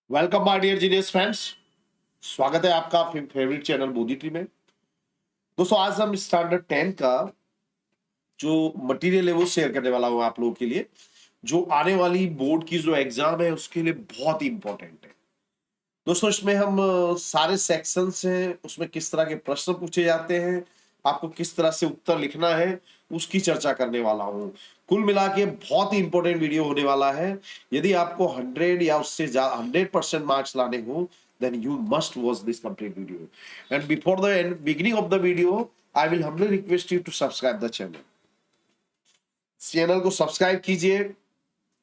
Welcome my dear genius friends. स्वागत है आपका फेवरेट चैनल बोधी ट्री में। दोस्तों आज हम स्टैंडर्ड 10 का जो मटेरियल है वो शेयर करने वाला हूं आप लोगों के लिए, जो आने वाली बोर्ड की जो एग्जाम है उसके लिए बहुत ही इंपॉर्टेंट है। दोस्तों इसमें हम सारे सेक्शंस हैं, उसमें किस तरह के प्रश्न पूछे जाते हैं, आपको किस तरह से उत्तर लिखना है, उसकी चर्चा करने वाला हूं। कुल मिला के बहुत ही इंपॉर्टेंट वीडियो होने वाला है। यदि आपको 100 या उससे ज्यादा 100% मार्क्स लाने हो, then you must watch this complete video. And before the beginning of the video, I will humbly request you to subscribe the channel. Channel को सब्सक्राइब कीजिए,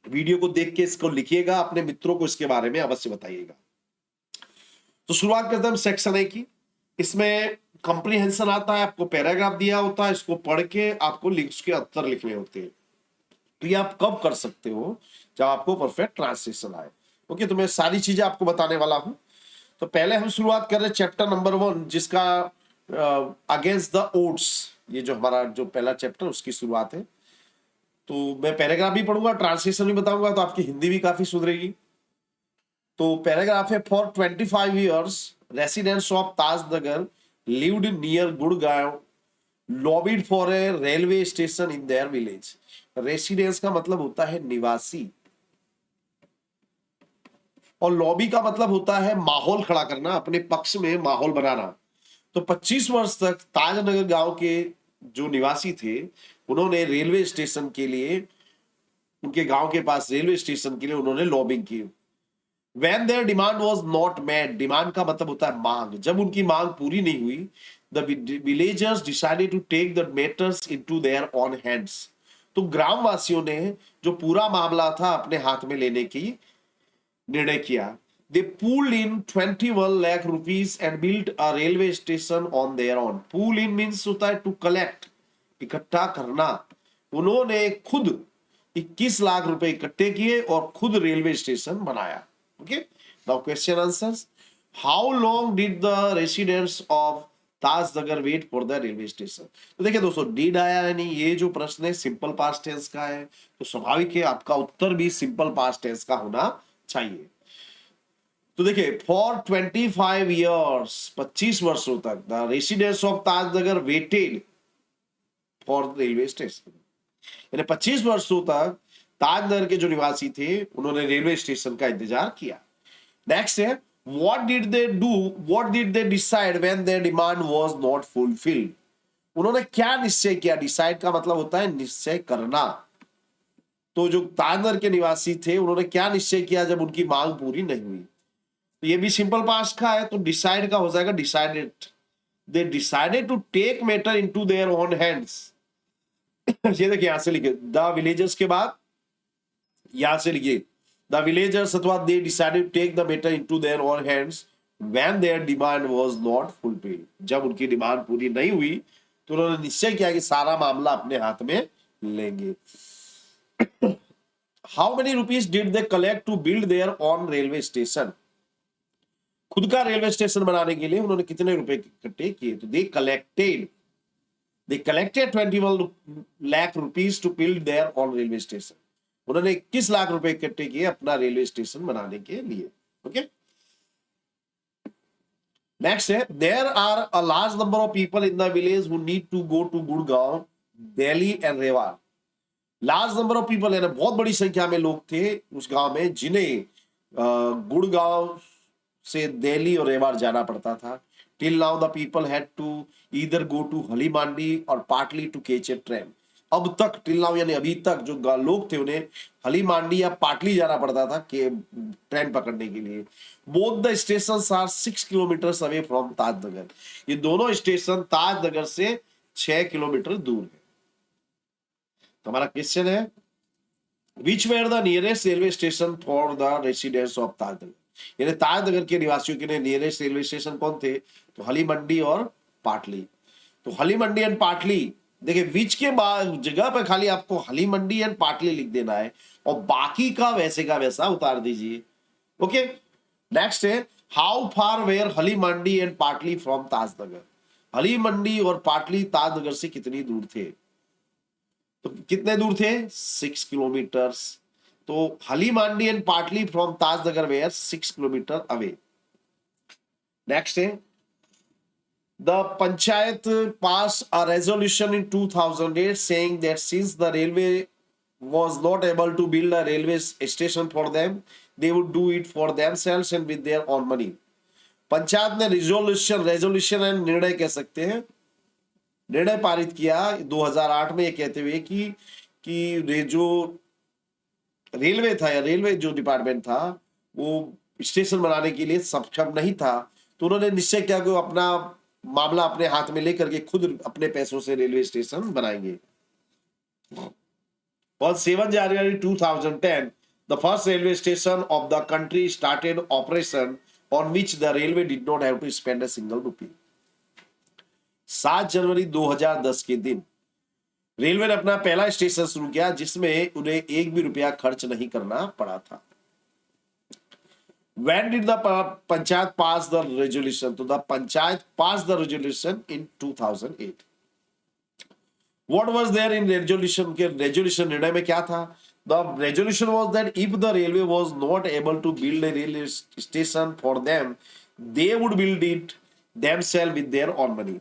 वीडियो को देख के इसको लिखिएगा, अपने मित्रों को इसके बारे में अवश्य बताइएगा। तो शुरुआत करते हैं सेक्शन ए की। इसमें कंप्रीहेंशन आता है, आपको पैराग्राफ दिया होता है, इसको पढ़ के आपको उसके उत्तर लिखने होते हैं। तो ये आप कब कर सकते हो? जब आपको परफेक्ट ट्रांसलेशन आए। ओके, तो मैं सारी चीजें आपको बताने वाला हूं। तो पहले हम शुरुआत कर रहे हैं चैप्टर नंबर 1, जिसका अगेंस्ट द ओड्स। ये जो हमारा जो पहला चैप्टर उसकी शुरुआत है। तो मैं पैराग्राफ भी पढ़ूंगा, ट्रांसलेशन भी बताऊंगा, तो आपकी हिंदी भी काफी सुधरेगी। तो पैराग्राफ है, for 25 years residents of Tajnagar lived near Gurgaon lobbied for a railway station in their village। Residence का मतलब होता है निवासी, और लॉबी का मतलब होता है माहौल खड़ा करना, अपने पक्ष में माहौल बनाना। तो 25 वर्ष तक ताजनगर गांव के जो निवासी थे, उन्होंने रेलवे स्टेशन के लिए, उनके गांव के पास रेलवे स्टेशन के लिए उन्होंने लॉबिंग की। When their demand was not met, demand का मतलब होता है मांग, जब उनकी मांग पूरी नहीं हुई, the villagers decided to take the matters into their own hands। तो ग्रामवासियों ने जो पूरा मामला था अपने हाथ में लेने की निर्णय किया। They pulled in 21 lakh rupees and built a railway station on their own। Pull in means होता है to collect, इकट्ठा करना। उन्होंने खुद 21 लाख रुपए इकट्ठे किए और खुद रेलवे स्टेशन बनाया। Okay, now question answers. How long did the residents of Tajnagar wait for the railway station? तो देखिए दोस्तों, डिड आया है नहीं, ये जो प्रश्न है सिंपल पास्ट टेंस का है, तो स्वाभाविक है आपका उत्तर भी सिंपल पास्ट टेंस का होना चाहिए। तो देखिए, फॉर 25 years 25 वर्षों तक the residents of Tajnagar waited for railway station, यानी 25 वर्षों तक ताजनगर के जो निवासी थे उन्होंने रेलवे स्टेशन का इंतजार किया। नेक्स्ट है, what did they do, what did they decide when their demand was not fulfilled? उन्होंने क्या निश्चय किया? डिसाइड का मतलब होता है निश्चय करना। तो जो ताजनगर के निवासी थे उन्होंने क्या निश्चय किया जब उनकी मांग पूरी नहीं हुई? तो ये भी सिंपल पास्ट का है, तो डिसाइड का हो जाएगा decided. They decided to take matter into their own hands. ये देखिए, यहां से लिखे द विलेजर्स के बाद यहां से लिखिए द विलेजर्स अथवा they decided to take the matter into their own hands when their demand was not fulfilled. जब उनकी डिमांड पूरी नहीं हुई तो उन्होंने निश्चय किया कि सारा मामला अपने हाथ में लेंगे। How many rupees did they collect to build their own railway station? खुद का रेलवे स्टेशन बनाने के लिए उन्होंने कितने रुपए इकट्ठे किए? तो they collected 21 lakh rupees to build their own railway station. उन्होंने 21 लाख रुपए इकट्ठे किए अपना रेलवे स्टेशन बनाने के लिए। ओके, नेक्स्ट है, there are a large number of people in the village who need to go to Gurgaon, Delhi and Rewa. Large number of people, यानी बहुत बड़ी संख्या में लोग थे उस गांव में जिन्हें गुड़गांव से दिल्ली और रेवाड़ जाना पड़ता था। Till now the people had to either go to Hailymandi or Pataudi to catch a train. अब तक, टिल नाउ यानी अभी तक, जो लोग थे उन्हें हलीमांडी या पाटली जाना पड़ता था कि ट्रेन पकड़ने के लिए। Both the station are 6 kilometre away from Tajnagar. ये दोनों स्टेशन ताजनगर से 6 किलोमीटर दूर है। तो हमारा क्वेश्चन है, which were the nearest railway station for the residents of Tajnagar? यानी ताजनगर के निवासियों के लिए नियरेस्ट रेलवे स्टेशन कौन थे? तो हली मंडी और पाटली। तो हली मंडी एंड पाटली, देखिए विच के बाद जगह पे खाली आपको हली मंडी एंड पाटली लिख देना है और बाकी का वैसे का वैसा उतार दीजिए। ओके, नेक्स्ट है, हाउ फार वेयर हली मंडी एंड पाटली फ्रॉम ताजनगर? हली मंडी और पाटली ताजनगर से कितनी दूर थे? तो कितने दूर थे? 6 किलोमीटर। तो Haily Mandi and Pataudi from Tajnagar were 6 kilometre away. Next है the panchayat passed a resolution in 2008 saying that since the railway was not able to build a railway station for them, they would do it for themselves and with their own money। Panchayat ने resolution and निर्णय कह सकते हैं, निर्णय पारित किया 2008 में, ये कहते हुए कि जो रेलवे था या रेलवे जो डिपार्टमेंट था वो स्टेशन बनाने के लिए सक्षम नहीं था, तो उन्होंने निश्चय किया कि अपना मामला अपने हाथ में लेकर के खुद अपने पैसों से रेलवे स्टेशन बनाएंगे। On 7 January 2010, the first railway station of the country started operation on which the railway did not have to spend a single rupee। 7 जनवरी 2010 के दिन रेलवे ने अपना पहला स्टेशन शुरू किया जिसमें उन्हें एक भी रुपया खर्च नहीं करना पड़ा था। When did the panchayat pass the resolution? तो the panchayat passed the resolution in 2008। What was there in resolution? के resolution निर्णय में क्या था? The resolution was that if the railway was not able to build a railway station for them, they would build it themselves with their own money।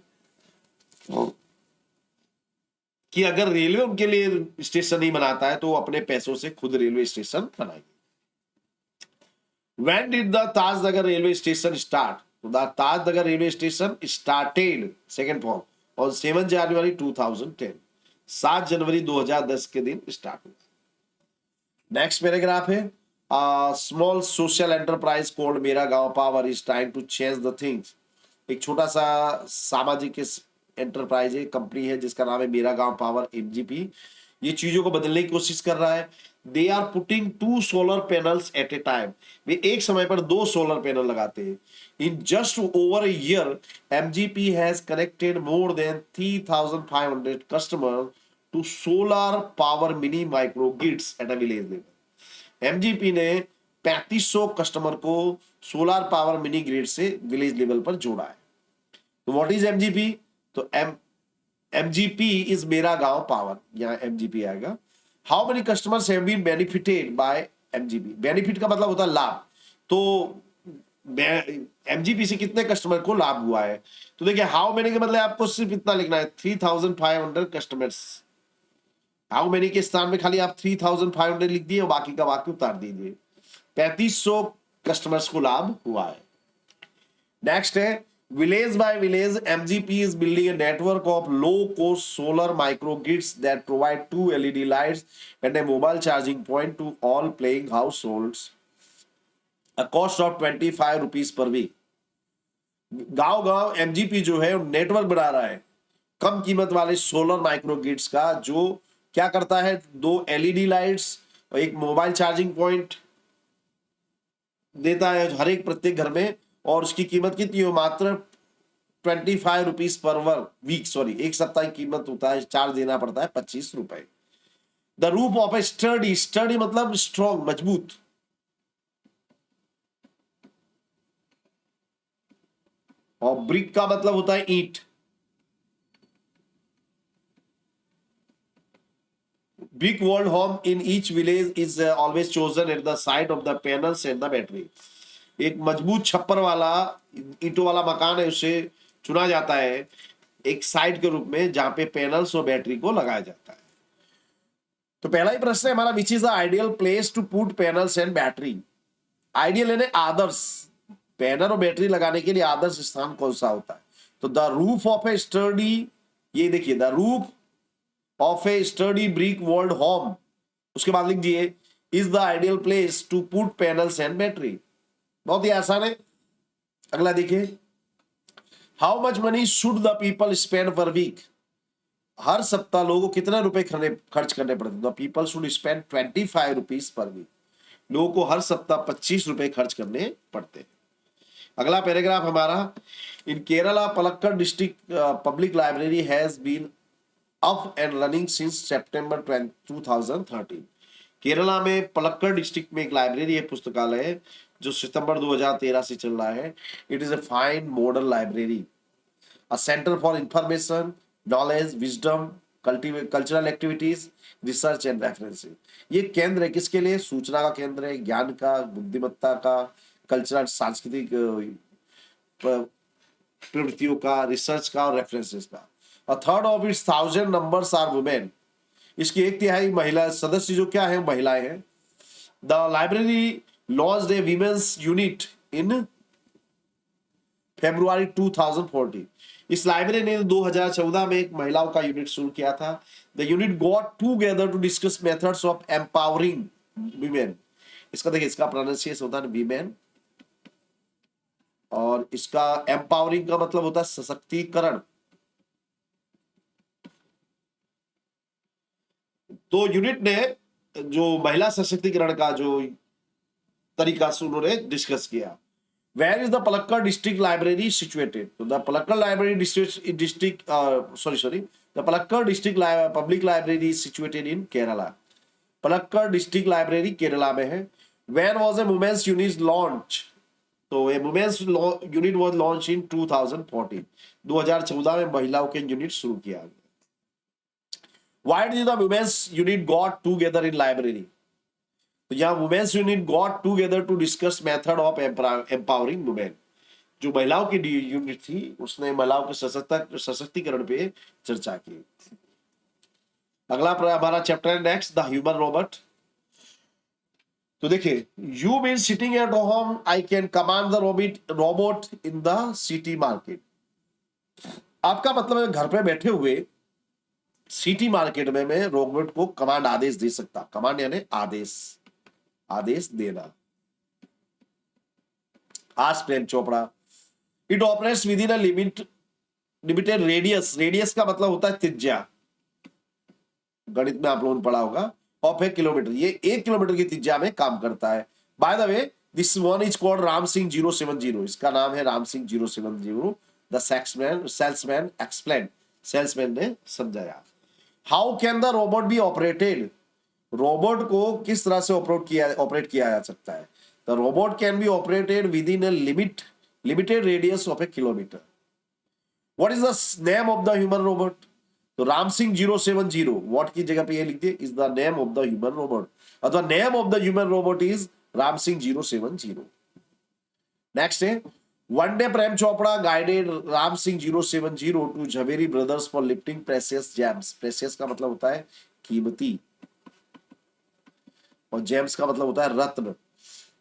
कि अगर railway उनके लिए station नहीं बनाता है तो वो अपने पैसों से खुद रेलवे स्टेशन बनाएंगे। When did the Tajnagar railway station start? The Tajnagar railway station started, second form, on 7 January 2010। 7 जनवरी 2010 के दिन स्टार्ट हुआ। नेक्स्ट पैराग्राफ है small social enterprise called Mera Gaon power is trying to change the things. एक छोटा सा सामाजिक एंटरप्राइज है, कंपनी है जिसका नाम है मेरा गांव पावर एमजीपी। ये चीजों को बदलने की कोशिश कर रहा है। They are putting 2 solar panels at a time. वे एक समय पर 2 सोलर पैनल लगाते हैं। In just over a year MGP has connected more than 3500 customer to solar power mini micro grids at a village level. MGP ने 3500 customer को solar power mini grid से village level पर जोड़ा है। तो what is MGP? तो MGP is Mera Gaon Power, यहां MGP आएगा। How many customers have been benefited by MGP? Benefit का मतलब होता है लाभ। तो एमजीपी से कितने कस्टमर को लाभ हुआ है? तो देखिए हाउ मेनी के मतलब आपको सिर्फ इतना लिखना है 3500 कस्टमर्स। हाउ मेनी के स्थान में खाली आप 3500 लिख दिए और बाकी का वाक्य उतार दीजिए। 3500 कस्टमर्स को लाभ हुआ है। नेक्स्ट है village by village MGP is building a network of low cost solar microgrids that provide 2 LED lights and a mobile charging point to all paying households, a cost of 25 rupees per week। गांव गांव MGP जो है network बना रहा है कम कीमत वाले solar microgrids का, जो क्या करता है 2 एलईडी लाइट्स और एक मोबाइल चार्जिंग पॉइंट देता है हर एक प्रत्येक घर में, और उसकी कीमत कितनी हो? मात्र 25 रुपीज पर वीक, सॉरी एक सप्ताह की कीमत होता है, चार्ज देना पड़ता है 25 रुपए। The roof of a study, study मतलब स्ट्रॉन्ग, मजबूत। और ब्रिक का मतलब होता है ईंट। Brick walled home in each village is always chosen at the site of the panels and the battery। एक मजबूत छप्पर वाला ईंटों वाला मकान है, उसे चुना जाता है एक साइड के रूप में जहां पे पैनल्स और बैटरी को लगाया जाता है। तो पहला ही प्रश्न है हमारा, which is the ideal place to put panels and battery? Ideal यानी आदर्श, पैनल और बैटरी लगाने के लिए आदर्श स्थान कौन सा होता है? तो the roof of a sturdy, ये देखिए the roof of a sturdy brick walled home, उसके बाद लिख दिए is the ideal place to put panels and battery. बहुत ही आसान है। अगला देखिए, how much money should the people spend per week? हर सप्ताह लोगों को कितने रुपए खर्च करने पड़ते? The people should spend 25 rupees per week. लोगों को हर सप्ताह 25 रुपए खर्च करने पड़ते हैं। अगला पैराग्राफ हमारा, in Kerala Palakkad district public library has been up and running since September 2013। Kerala में पलक्कड़ डिस्ट्रिक्ट में एक लाइब्रेरी है, पुस्तकालय है, जो सितंबर 2013 से चल रहा है। It is a fine modern library, a centre for information, knowledge, wisdom cultural activities, research and references. ये केंद्र है किसके लिए? सूचना का केंद्र है, ज्ञान का, बुद्धिमत्ता का, कल्चरल सांस्कृतिक प्रवृत्तियों का, रिसर्च का और रेफरेंसेस का। A third of its 1000 numbers are women. इसकी एक तिहाई महिला सदस्य जो क्या है, महिलाएं हैं। The library launched A women's unit in February 2014। इस लाइब्रेरी ने 2014 में एक महिलाओं का यूनिट शुरू किया था। The unit got together to discuss methods of empowering women. इसका देखिए, इसका प्रोनाउंसिएशन होता है वीमेन, और इसका एम्पावरिंग का मतलब होता है सशक्तिकरण। तो यूनिट ने जो महिला सशक्तिकरण का जो तरीका से उन्होंने डिस्कस किया। Where is the Palakkad district library situated? So the Palakkad library the Palakkad district public library is situated in Kerala. Palakkad district library Kerala में है। When was a women's unit launched? तो a women's unit was launched in 2014। 2014 में महिलाओं के unit शुरू किया गया। Why did the women's unit got together in library? तो यहाँ women's unit got together to discuss method of empowering women. जो महिलाओं की यूनिट थी उसने महिलाओं के सशक्तिकरण पे चर्चा की। अगला हमारा चैप्टर है नेक्स्ट, द ह्यूमन रोबोट। तो देखिए, you mean sitting at home, I can command the robot in the city market. आपका मतलब है घर पे बैठे हुए सिटी मार्केट में मैं रोबोट को कमांड आदेश दे सकता। कमांड यानी आदेश देना। आज Prem Chopra, it operates within a limited radius. Radius का मतलब होता है त्रिज्या, गणित में आप लोगों ने पढ़ा होगा, ऑफ ए किलोमीटर। ये 1 किलोमीटर की त्रिज्या में काम करता है। By the way this one is called Ram Singh 070। इसका नाम है Ram Singh 070। The salesman explain, salesman ने समझाया। How can the robot be operated? Robot को किस तरह से ऑपरेट किया जा सकता है? The robot can be operated with in a limited radius of A kilometre. What is the name of the human robot? तो राम सिंह 070 व्हाट की जगह पे ये लिख दिए, is the name of the human robot, अथवा name of the human robot is Ram Singh 070। Next है, one day Prem Chopra guided Ram Singh 070 to Zaveri Brothers for lifting precious gems. Precious का मतलब होता है कीमती, और जेम्स का मतलब होता है रत्न।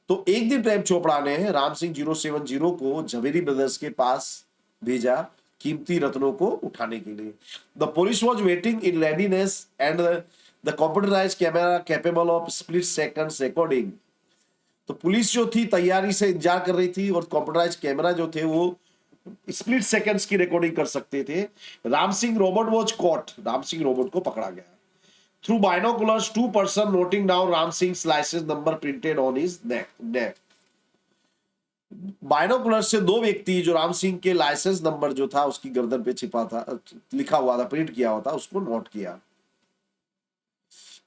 तो एक दिन प्रेम चोपड़ा ने राम सिंह 070 को झवेरी ब्रदर्स के पास भेजा कीमती रत्नों को उठाने के लिए। The police was waiting in readiness and the computerised camera capable of split seconds recording. तो पुलिस जो थी तैयारी से इंतजार कर रही थी, और कंप्यूटराइज्ड कैमरा जो थे वो स्प्लिट सेकंड्स की रिकॉर्डिंग कर सकते थे। Ram Singh robot was caught. Ram Singh robot को पकड़ा गया। Through binoculars, 2 persons noting down Ram Singh's license number printed on his neck. Binocular से 2 व्यक्ति जो राम सिंह के लाइसेंस नंबर जो था उसकी गर्दन पे छिपा था, लिखा हुआ था, प्रिंट किया हुआ था, उसको नोट किया।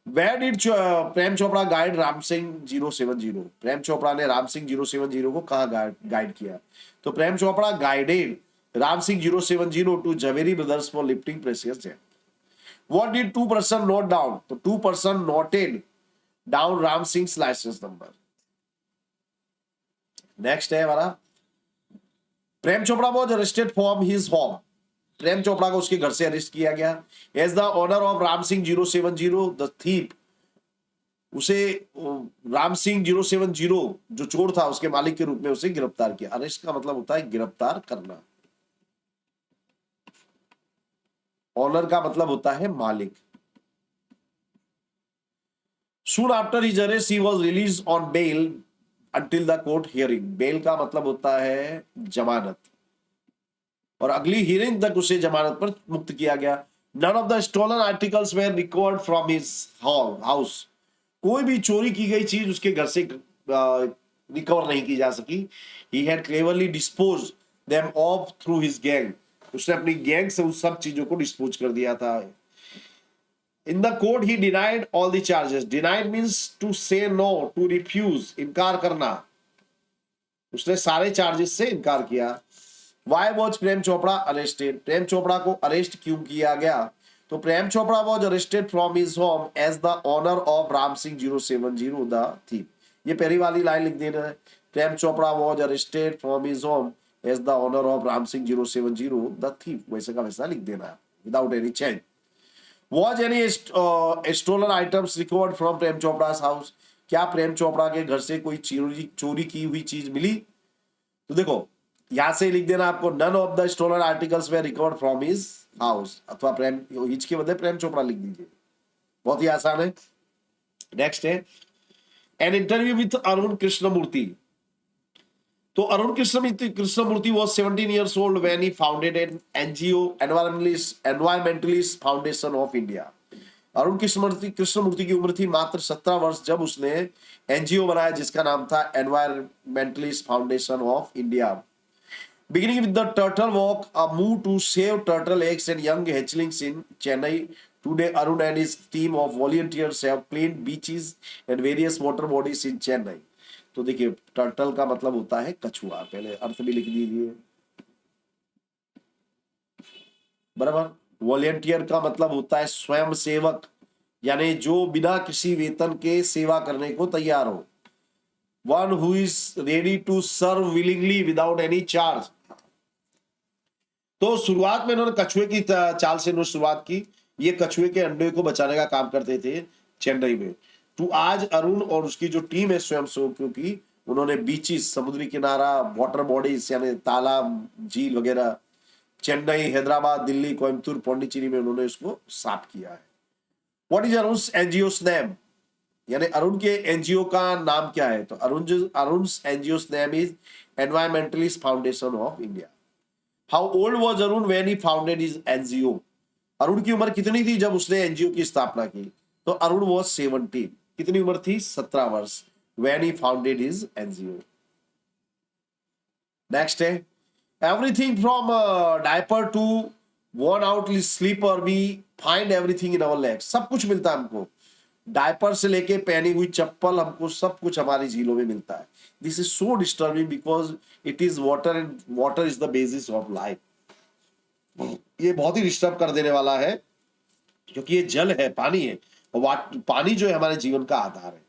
Where did Prem Chopra guide Ram Singh 070? Prem Chopra ने राम सिंह 070 को कहाँ गाइड किया? तो Prem Chopra guided Ram Singh 070 to Zaveri Brothers for lifting precious gem. What did 2 persons note down? तो 2 persons noted down Ram Singh's license number. Next है हमारा, Prem Chopra was arrested from his home। Prem Chopra को उसके घर से अरेस्ट किया गया। As the owner of Ram Singh 070, the thief, उसे राम सिंह 070 जो चोर था उसके मालिक के रूप में उसे गिरफ्तार किया। अरेस्ट का मतलब होता है गिरफ्तार करना, ऑनर का मतलब होता है मालिक। Soon after his arrest, he was released on bail until the court hearing। Bail का मतलब होता है जमानत, और अगली हियरिंग तक उसे जमानत पर मुक्त किया गया। None of the stolen articles were recovered from his house। कोई भी चोरी की गई चीज उसके घर से रिकवर नहीं की जा सकी। He had cleverly disposed them off through his gang। उसने अपनी गैंग से उस सब चीजों को डिस्पोज कर दिया था। In the court he denied all the charges। Denied means to say no, to refuse, इनकार करना। उसने सारे चार्जेस से इनकार किया। Why was Prem Chopra arrested? Prem Chopra को अरेस्ट क्यों किया गया? तो Prem Chopra was arrested from his home as the owner of Ram Singh 070 the thief. ये पहली वाली लाइन लिख देना है, Prem Chopra was arrested from his home as the owner of Ram Singh 070 the thief, वैसे का वैसा लिख देना है without any change. Was any stolen items recovered from Prem चोपड़ा's हाउस, क्या प्रेम चोपड़ा के घर से कोई चोरी की हुई चीज मिली? तो देखो यहां से लिख देना आपको, none of the stolen articles were recovered from his house, अथवा प्रेम हिज के बदले प्रेम चोपड़ा लिख दीजिए, बहुत ही आसान है। नेक्स्ट है an interview with Arun Krishnamurthy. तो Arun Krishnamurthy was 17 years old when he founded an NGO, Environmentalist Foundation of India। Arun Krishnamurthy की उम्र थी मात्र 17 वर्ष जब उसने एनजीओ बनाया जिसका नाम था environmentalist foundation of India. Beginning with the Turtle Walk, a move to save turtle eggs and young hatchlings in Chennai. Today, Arun and his team of volunteers have cleaned beaches and various water bodies in Chennai. तो देखिए turtle का मतलब होता है कछुआ, पहले अर्थ भी लिख दीजिए बराबर। वॉलेंटियर का मतलब होता है स्वयं सेवक, यानी जो बिना किसी वेतन के सेवा करने को तैयार हो। One who is ready to serve willingly without any charge. तो शुरुआत में इन्होंने कछुए की चाल से इन्होंने शुरुआत की, ये कछुए के अंडे को बचाने का काम करते थे चेन्नई में। तो आज अरुण और उसकी जो टीम है स्वयं सेवकों की, उन्होंने बीचेस, समुद्री किनारा, वाटर बॉडीज यानी तालाब, झील वगैरह चेन्नई, हैदराबाद, दिल्ली, कोयम्बतूर, पौंडीचेरी में उन्होंने इसको साफ किया है। What is Arun NGO's name, यानी अरुण के एनजीओ का नाम क्या है? तो Arun NGO's name is environmentalist foundation of India. How old was Arun when he founded his NGO, Arun की उम्र कितनी थी जब उसने एनजीओ की स्थापना की? तो अरुण वाज 17, कितनी उम्र थी? 17 वर्ष, when he founded his NGO. Next है everything from diaper to worn out sleeper we find everything in our legs। सब कुछ मिलता है हमको, डायपर से लेके पहनी हुई चप्पल, हमको सब कुछ हमारी झीलों में मिलता है। This is so disturbing because it is water and water is the basis of life. ये बहुत ही डिस्टर्ब कर देने वाला है क्योंकि ये जल है, पानी है, और पानी जो है हमारे जीवन का आधार है।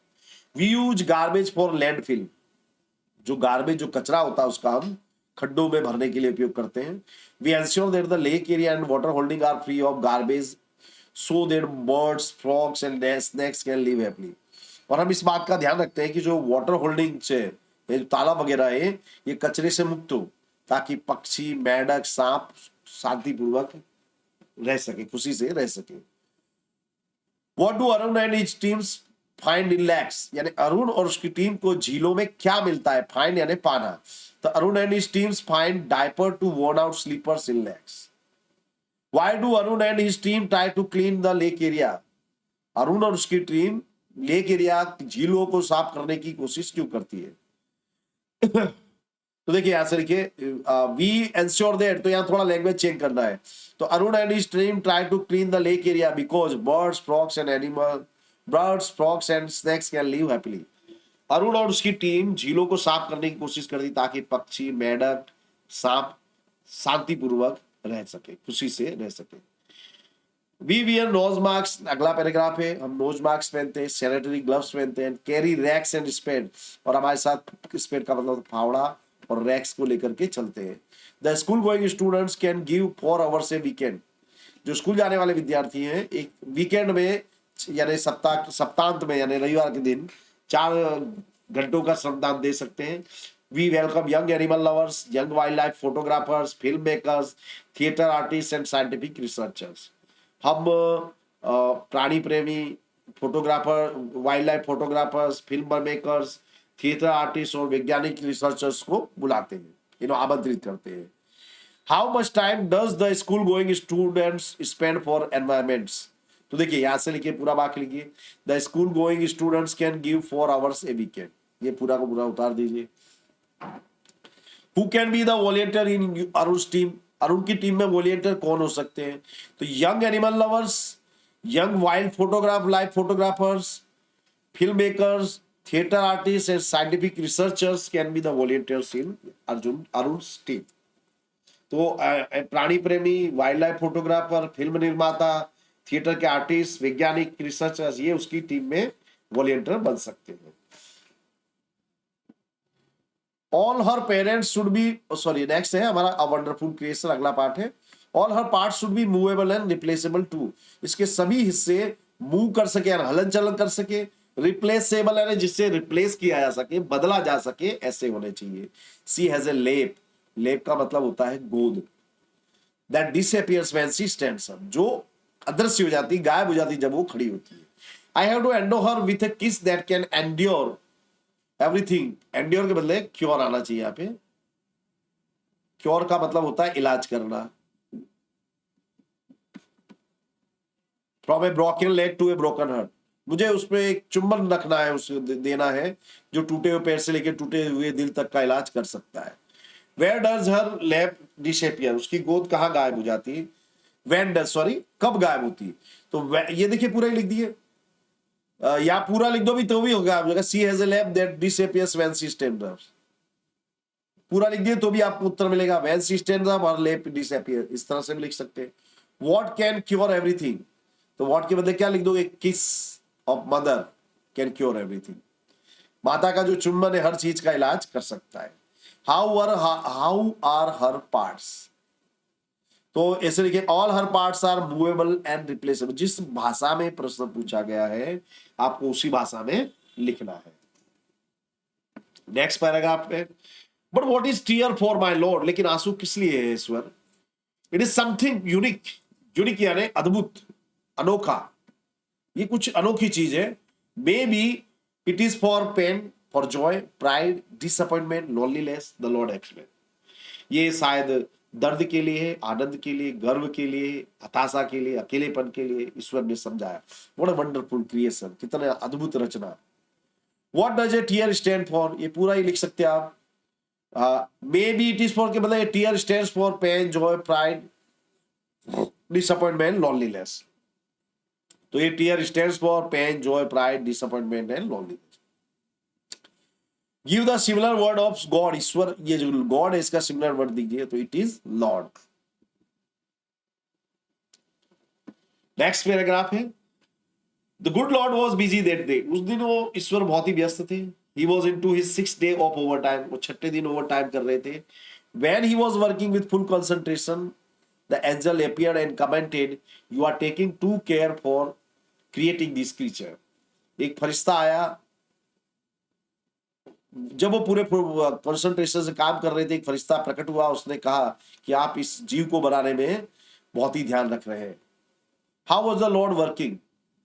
We use garbage for landfill, जो गार्बेज जो कचरा होता है उसका हम खड्डों में भरने के लिए उपयोग करते हैं। We ensure that the lake area and water holding are free of garbage so that birds, frogs and snakes can live happily. और हम इस बात का ध्यान रखते हैं कि जो वाटर होल्डिंग से ये तालाब वगैरह है ये कचरे से मुक्त हो, ताकि पक्षी, मेंढक, सांप शांतिपूर्वक रह सके, खुशी से रह सके। What do Arun and his teams find in lakhs, यानी अरुण और उसकी टीम को झीलों में क्या मिलता है? फाइंड यानी पाना। तो Arun and his teams find diaper to worn out sleepers in lakes। Why do Arun and his team try to clean the lake area? Arun और उसकी टीम लेक एरिया, झीलों को साफ करने की कोशिश क्यों करती है? तो देखिए यहां से लिखिए वी एंश्योर दैट, तो यहां थोड़ा लैंग्वेज चेंज करना है। तो Arun and his team try to clean the lake area because birds, frogs and snakes can live happily. Arun और उसकी टीम झीलों को साफ करने की कोशिश करती ताकि पक्षी, मेंढक, सांप शांतिपूर्वक रह सके, खुशी से रह सके। वी वियर नोज मास्क, अगला पैराग्राफ है, हम नोज मास्क पहनते हैं, सैनिटरी ग्लव्स पहनते हैं, कैरी रैक्स एंड स्पेड, और हमारे साथ स्पेड का मतलब फावड़ा और रैक्स को लेकर के चलते हैं। The school going students can give 4 hours A weekend, जो स्कूल जाने वाले विद्यार्थी हैं एक वीकेंड में यानी सप्तांत में यानी रविवार के दिन 4 घंटों का श्रमदान दे सकते हैं। We welcome young animal lovers, young wild life photographers, film makers, theatre artist and scientific researchers. हम प्राणी प्रेमी, photographer, wild life photographers, film makers, theatre artist और वैज्ञानिक रिसर्चर्स को बुलाते हैं, इन्हें आमंत्रित करते हैं। How much time does the school going students spend for environments, तो देखिए यहां से लिखिए, पूरा वाक्य लिखिए, the school going students can give 4 hours A weekend, ये पूरा को पूरा उतार दीजिए। Who can be the volunteer in Arun team, Arun की टीम में वॉलंटियर कौन हो सकते हैं? तो young animal lovers, young wild life photographers, film makers, theatre artist and scientific researchers can be the volunteers in Arun team. तो प्राणी प्रेमी, वाइल्ड लाइफ फोटोग्राफर, फिल्म निर्माता, थिएटर के आर्टिस्ट, वैज्ञानिक, रिसर्चर्स, ये उसकी टीम में वॉलंटियर बन सकते हैं। All her parents should be, sorry next है हमारा अ वंडरफुल क्रिएशन, अगला पार्ट है। All her parts should be movable and replaceable too, इसके सभी हिस्से मूव कर सके यानी हलन चलन कर सके, रिप्लेसेबल यानी जिससे रिप्लेस किया जा सके, बदला जा सके, ऐसे होने चाहिए। सी हैज ए लेप, लेप का मतलब होता है गोद, that disappears when she stands up, जो अदृश्य हो जाती, गायब हो जाती जब वो खड़ी होती है। I have to endow her with a kiss that can endure everything, endure के बदले क्योर आना चाहिए यहाँ पे। क्योर का मतलब होता है इलाज करना। From a broken leg to a broken heart, मुझे उसमें एक चुंबन रखना है, उसे देना है जो टूटे हुए पैर से लेकर टूटे हुए दिल तक का इलाज कर सकता है। Where does her lap disappear, उसकी गोद कहाँ गायब हो जाती है। व्हेन डज, सॉरी कब गायब होती है, तो ये देखिए पूरा ही लिख दिए, या पूरा लिख दो भी तो भी होगा। She has a lap that disappears when she stands up, पूरा लिख दिए तो भी आपको उत्तर मिलेगा। व्हेन शी स्टैंड्स अप और लैप डिसअपियर, इस तरह से भी लिख सकते हैं। व्हाट कैन क्योर एवरीथिंग, तो व्हाट के बदले क्या लिख दोगे, kiss of mother can cure everything, माता का जो चुंबन है हर चीज का इलाज कर सकता है। हाउ आर हर पार्ट्स, तो ऐसे लिखे all her parts are movable and replaceable, जिस भाषा में प्रश्न पूछा गया है आपको उसी भाषा में लिखना है। नेक्स्ट पैराग्राफ पे, but what is tear for my lord, लेकिन आंसू किस लिए है ईश्वर। It is something unique, unique यानी अद्भुत, अनोखा, ये कुछ अनोखी चीज है। May be it is for pain, for joy, pride, disappointment, loneliness, the lord explain, ये शायद दर्द के लिए है, आनंद के लिए, गर्व के लिए, हताशा के लिए, अकेलेपन के लिए ईश्वर ने समझाया। व्हाट अ वंडरफुल क्रिएशन, कितना अद्भुत रचना। What does a tear stand for, ये पूरा ही लिख सकते हैं आप। May be it is for के मतलब tear stands for pain, joy, pride, disappointment, loneliness, तो ये tear stands for pain, joy, pride, disappointment and loneliness. Give the similar word of God, ईश्वर, ये जो गॉड है इसका सिमिलर वर्ड दीजिए, तो it is lord. Next paragraph है, the good lord was busy that day, उस दिन वो ईश्वर बहुत ही व्यस्त थे। He was into his 6th day of overtime, वो 6ठे दिन ओवर टाइम कर रहे थे। When he was working with full concentration, the angel appeared and commented, "You are taking too care for creating this creature." एक फरिश्ता आया, जब वो पूरे कंसंट्रेशन से काम कर रहे थे, एक फरिश्ता प्रकट हुआ, उसने कहा कि आप इस जीव को बनाने में बहुत ही ध्यान रख रहे हैं। How was the lord working,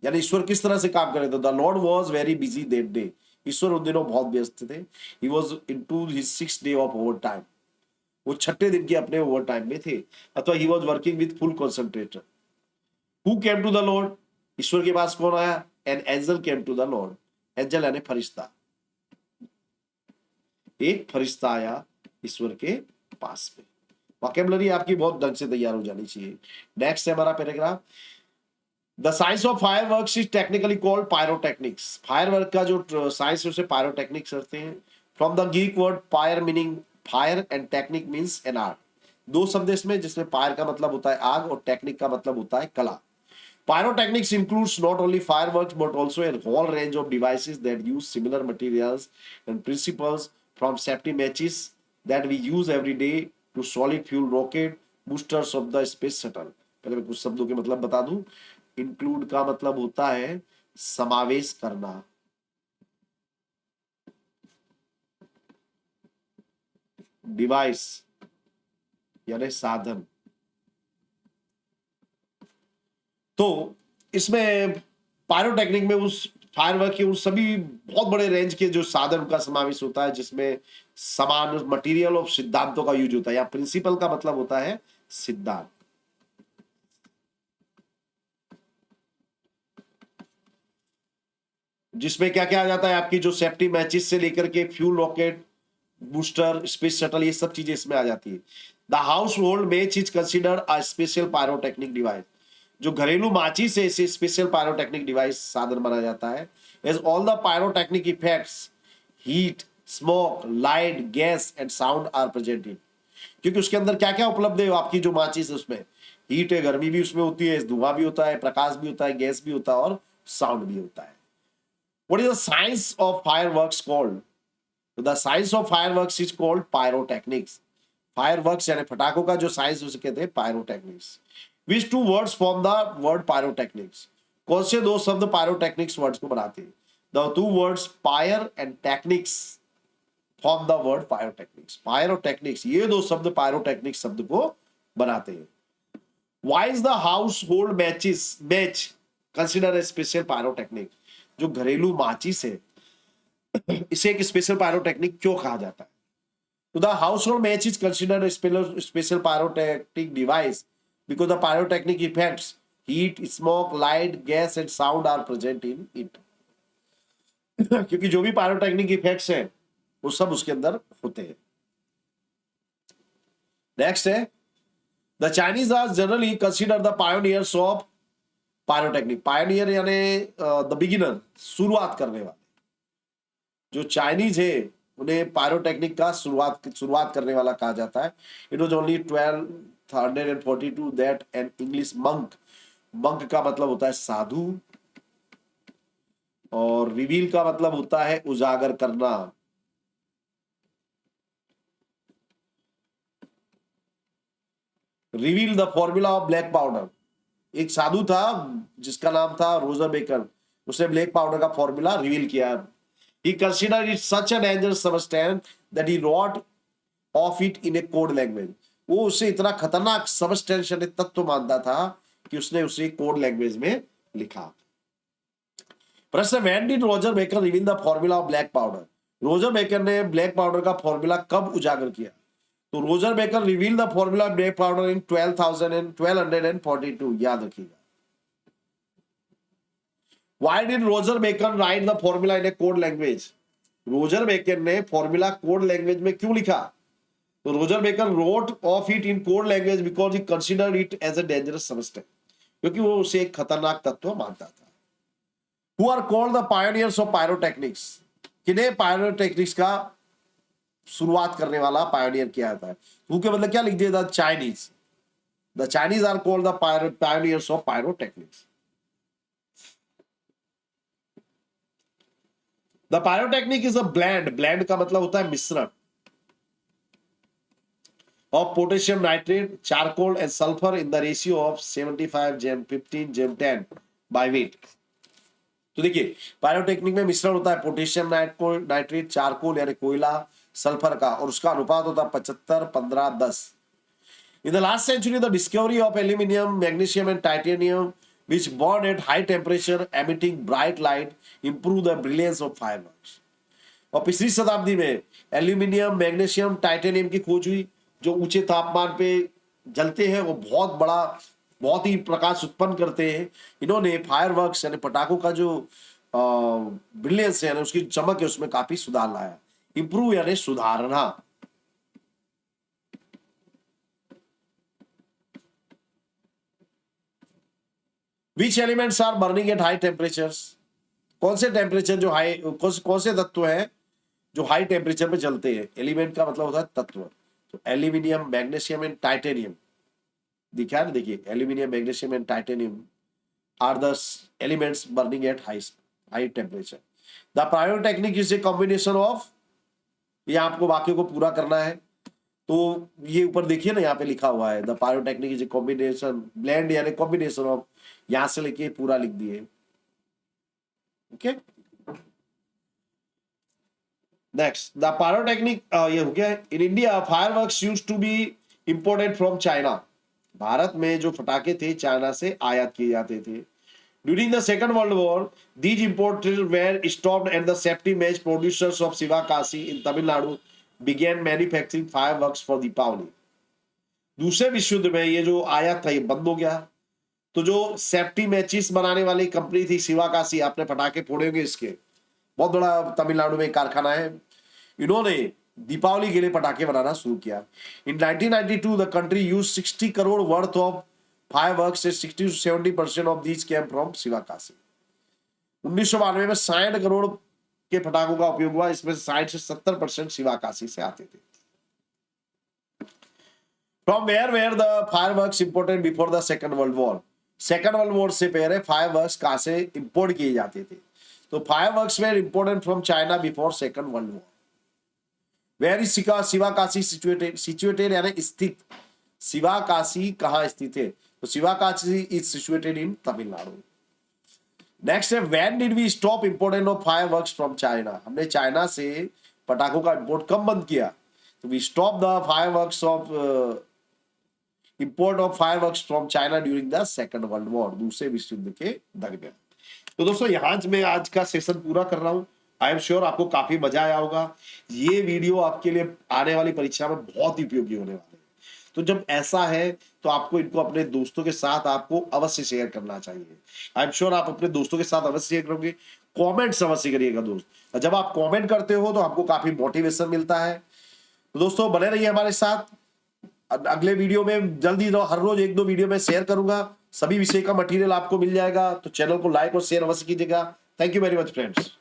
यानी ईश्वर किस तरह से काम कर रहे थे। The lord was very busy that day, ईश्वर उन दिनों बहुत व्यस्त थे। He was into his 6th day of overtime, वो 6ठे दिन के अपने ओवर टाइम में थे, अथवा he was working with full concentration. Who came to the lord, ईश्वर के पास कौन आया। An angel came to the lord, angel यानी फरिश्ता, एक फरिश्ता आया ईश्वर के पास में। वोकैबुलरी आपकी बहुत ढंग से तैयार हो जानी चाहिए। नेक्स्ट है हमारा paragraph, the science of fireworks is technically called pyrotechnics, firework का जो साइंस है उसे पायरोटेक्निक्स करते हैं। From the Greek word fire meaning fire and technique means an art, दो शब्द इसमें, जिसमें फायर का मतलब होता है आग और टेक्निक का मतलब होता है कला। Pyrotechnics includes not only fireworks but also a whole range of devices that use similar materials and principles, from safety matches that we use every day to solid fuel rocket boosters of the space shuttle। पहले मैं कुछ शब्दों के मतलब बता दूं। Include का मतलब होता है समावेश करना, डिवाइस यानी साधन, तो इसमें पायरोटेक्निक में उस फायरवर्क के उस सभी बहुत बड़े रेंज के जो साधन का समावेश होता है, जिसमें समान मटेरियल और सिद्धांतों का यूज होता है। या प्रिंसिपल का मतलब होता है सिद्धांत, जिसमें क्या क्या आ जाता है, आपकी जो सेफ्टी मैचेस से लेकर के fuel rocket booster, space shuttle, ये सब चीजें इसमें आ जाती है। The house hold match is considered a special pyrotechnic device, जो घरेलू माचिस से इसे स्पेशल पायरोटेक्निक डिवाइस साधन माना जाता है। As all the pyrotechnic effects heat, smoke, light, gas and sound are present in, क्योंकि उसके अंदर क्या क्या उपलब्ध है, आपकी जो माचिस है उसमें हीट है, गर्मी भी उसमें होती है, धुआं भी होता है, प्रकाश भी होता है, गैस भी होता है और साउंड भी होता है। What is the science of fireworks called? The science of fireworks is called pyrotechnics. Fireworks यानी पटाखों का जो साइंस उसे कहते हैं pyrotechnics. Which two words form the word pyrotechnics? कौन से दो शब्द पायरोटेक्निक्स वर्ड्स को बनाते हैं? The two words pyre and technics form the word pyrotechnics. Pyrotechnics ये दो शब्द पायरोटेक्निक्स शब्द को बनाते हैं। Why is the household match considered a special pyrotechnic? जो घरेलू माचिस है इसे एक स्पेशल पायरोटेक्निक क्यों कहा जाता है? तो the household match is considered special pyrotechnic device because the pyrotechnic effects, heat, smoke, light, gas and sound are present in it. क्योंकि जो भी पायरोटेक्निक इफेक्ट्स हैं वो सब उसके अंदर होते हैं। नेक्स्ट है the Chinese are generally consider the pioneers of pyrotechnic. Pioneer यानी द बिगिनर, शुरुआत करने वाले। जो चाइनीज है उन्हें पायरोटेक्निक का शुरुआत करने वाला कहा जाता है। It was only 1242 that an English monk, monk का मतलब होता है साधु और रिवील का मतलब होता है उजागर करना। Reveal the formula of black powder. एक साधु था जिसका नाम था रोजर बेकर, उसने ब्लैक पाउडर का फॉर्मूला रिवील किया। He considered it such a dangerous substance that he wrote of it in a code language. वो उसे इतना खतरनाक सबस्टेंस यानी तत्व मानता था कि उसने उसे कोड लैंग्वेज में लिखा। प्रश्न, when did Roger Bacon reveal the formula of black powder? Roger Bacon ने ब्लैक पाउडर का फॉर्मूला कब उजागर किया? तो Roger Bacon reveal the formula of black powder in 1242, याद रखिएगा। Why did Roger Bacon write the formula in a code language? Roger Bacon ने formula code language में क्यों लिखा? तो Roger Bacon wrote of it in code language because he considered it as a dangerous substance, क्योंकि वो उसे एक खतरनाक तत्व मानता था। Who are called the pioneers of pyrotechnics? किन्हें पायरोटेक्निक्स का शुरुआत करने वाला पायोनियर किया जाता है? हु के मतलब क्या लिख दिया? The Chinese. The Chinese are called the pioneers of pyrotechnics. The pyrotechnic is a blend, blend का मतलब होता है मिश्रण, of potassium nitrate, charcoal and sulphur in the ratio of 75:15:10 by weight. तो देखिए पायरोटेक्निक में मिश्रण होता है पोटेशियम नाइट्रेट, चारकोल यानी कोयला, सल्फर का, और उसका अनुपात होता है 75:15:10। In the last century the discovery of aluminium, magnesium and titanium which burn at high temperature emitting bright light improve the brilliance of fireworks। और पिछली शताब्दी में एल्यूमिनियम, मैग्नीशियम, टाइटेनियम की खोज हुई जो ऊंचे तापमान पे जलते हैं, वो बहुत ही प्रकाश उत्पन्न करते हैं। इन्होंने फायरवर्क्स यानी पटाखों का जो ब्रिलियंस है यानी उसकी चमक है उसमें काफी सुधार लाया। इंप्रूव यानी सुधारना। Which elements are burning at high temperatures? कौन से टेम्परेचर जो हाई, कौन से तत्व हैं जो हाई टेम्परेचर पे चलते हैं? एलिमेंट का मतलब होता है तत्व। तो एल्यूमिनियम, मैग्नीशियम एंड टाइटेनियम दिखा है ना, देखिए aluminium, magnesium and titanium are the elements burning at high temperature. The pyrotechnic is a combination of, ये आपको वाक्य को पूरा करना है तो ये ऊपर देखिए ना, यहाँ पे लिखा हुआ है the pyrotechnic is a combination, blend यानी कॉम्बिनेशन ऑफ, यहां से लेके पूरा लिख दिए। ओके, नेक्स्ट द पायरोटेक्निक, ये हो गया। In India fireworks used to be imported from China. भारत में जो फटाके थे चाइना से आयात किए जाते थे। During the second world war these imports were stopped and the safety match producers of Sivakasi in Tamil Nadu began manufacturing fireworks for Deepavali. दूसरे विश्व युद्ध में ये जो आयात था ये बंद हो गया, तो जो सेफ्टी मैचिस बनाने वाली कंपनी थी शिवाकाशी, आपने पटाखे फोड़े होंगे, इसके बहुत बड़ा तमिलनाडु में कारखाना है, इन्होंने दीपावली के लिए पटाखे बनाना शुरू किया। In 1992 the country use 60 crore worth of fireworks, 60 to 70% of these came from Sivakasi. 1992 में 60 करोड़ के पटाखों का उपयोग हुआ, इसमें 60 से 70% शिवाकाशी से आते थे। From where the fireworks imported before the second world war. Second world war से पहले फायरवर्क्स कहां से इंपोर्ट किए जाते थे? तो fireworks were imported from China before second world war. Where is Sivakasi situated? Situated यानी स्थित। शिवाकाशी कहां स्थित है? तो Sivakasi is situated in Tamil Nadu. Next है when did we stop important of fireworks from China? हमने चाइना से पटाखों का इंपोर्ट कब बंद किया? तो we stop the fireworks of import of fireworks from China during the second world war, दूसरे विश्व युद्ध के दरमियान। तो दोस्तों यहां मैं आज का सेशन पूरा कर रहा हूं। आई एम श्योर आपको काफी मजा आया होगा। ये वीडियो आपके लिए आने वाली परीक्षा में बहुत ही उपयोगी होने वाले हैं। तो जब ऐसा है तो आपको इनको अपने दोस्तों के साथ आपको अवश्य शेयर करना चाहिए। आई एम श्योर आप अपने दोस्तों के साथ अवश्य शेयर करोगे। कमेंट्स अवश्य करिएगा दोस्त, और जब आप कमेंट करते हो तो आपको काफी मोटिवेशन मिलता है। तो दोस्तों बने रहिए हमारे साथ। अगले वीडियो में जल्दी हर रोज 1-2 वीडियो में शेयर करूंगा। सभी विषय का मटेरियल आपको मिल जाएगा। तो चैनल को लाइक और शेयर अवश्य कीजिएगा। Thank you very much friends.